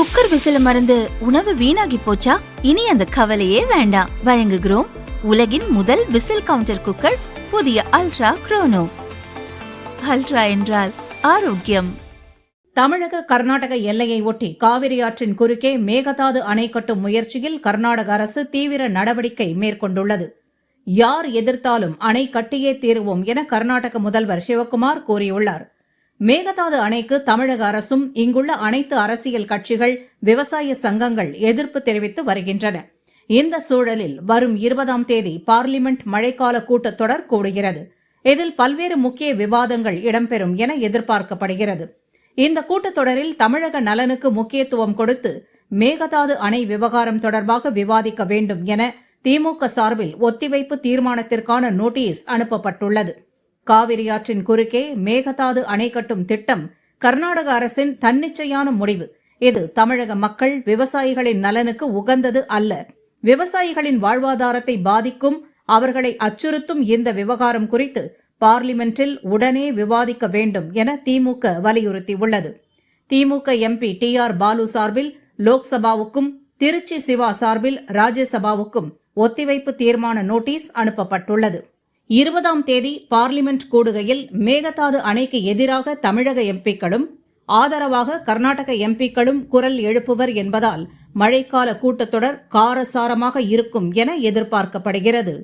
Cooker விசில மறந்து உணவு வீணாகி போச்சா? இனி அந்த கவலையே வேண்டாம். வழங்குகிறோம் உலகின் முதல் விசில் கவுண்டர் குக்கர், புதிய அல்ட்ரா குரோனோ. அல்ட்ரா என்றால் ஆரோக்கியம். தமிழக கர்நாடக எல்லையை ஒட்டி காவிரி ஆற்றின் குறுக்கே மேகதாது அணை கட்டும் முயற்சியில் கர்நாடக அரசு தீவிர நடவடிக்கை மேற்கொண்டுள்ளது. யார் எதிர்த்தாலும் அணை கட்டியே தீருவோம் என கர்நாடக முதல்வர் சிவக்குமார் கூறியுள்ளார். மேகதாது அணைக்கு தமிழக அரசும் இங்குள்ள அனைத்து அரசியல் கட்சிகள், விவசாய சங்கங்கள் எதிர்ப்பு தெரிவித்து வருகின்றன. இந்த சூழலில் வரும் 20ஆம் தேதி பார்லிமெண்ட் மழைக்கால கூட்டத்தொடர் கூடுகிறது. இதில் பல்வேறு முக்கிய விவாதங்கள் இடம்பெறும் என எதிர்பார்க்கப்படுகிறது. இந்த கூட்டத்தொடரில் தமிழக நலனுக்கு முக்கியத்துவம் கொடுத்து மேகதாது அணை விவகாரம் தொடர்பாக விவாதிக்க வேண்டும் என திமுக சார்பில் ஒத்திவைப்பு தீர்மானத்திற்கான நோட்டீஸ் அனுப்பப்பட்டுள்ளது. காவிரி ஆற்றின் குறுக்கே மேகதாது அணை கட்டும் திட்டம் கர்நாடக அரசின் தன்னிச்சையான முடிவு. இது தமிழக மக்கள், விவசாயிகளின் நலனுக்கு உகந்தது அல்ல. விவசாயிகளின் வாழ்வாதாரத்தை பாதிக்கும், அவர்களை அச்சுறுத்தும் இந்த விவகாரம் குறித்து பார்லிமெண்டில் உடனே விவாதிக்க வேண்டும் என திமுக வலியுறுத்தியுள்ளது. திமுக எம்பி TR பாலு சார்பில் லோக்சபாவுக்கும், திருச்சி சிவா சார்பில் ராஜ்யசபாவுக்கும் ஒத்திவைப்பு தீர்மான நோட்டீஸ் அனுப்பப்பட்டுள்ளது. 20ஆம் தேதி பார்லிமெண்ட் கூடுகையில் மேகதாது அணைக்கு எதிராக தமிழக எம்பிக்களும் ஆதரவாக கர்நாடக எம்பிக்களும் குரல் எழுப்புவர் என்பதால் மழைக்கால கூட்டத்தொடர் காரசாரமாக இருக்கும் என எதிர்பார்க்கப்படுகிறது.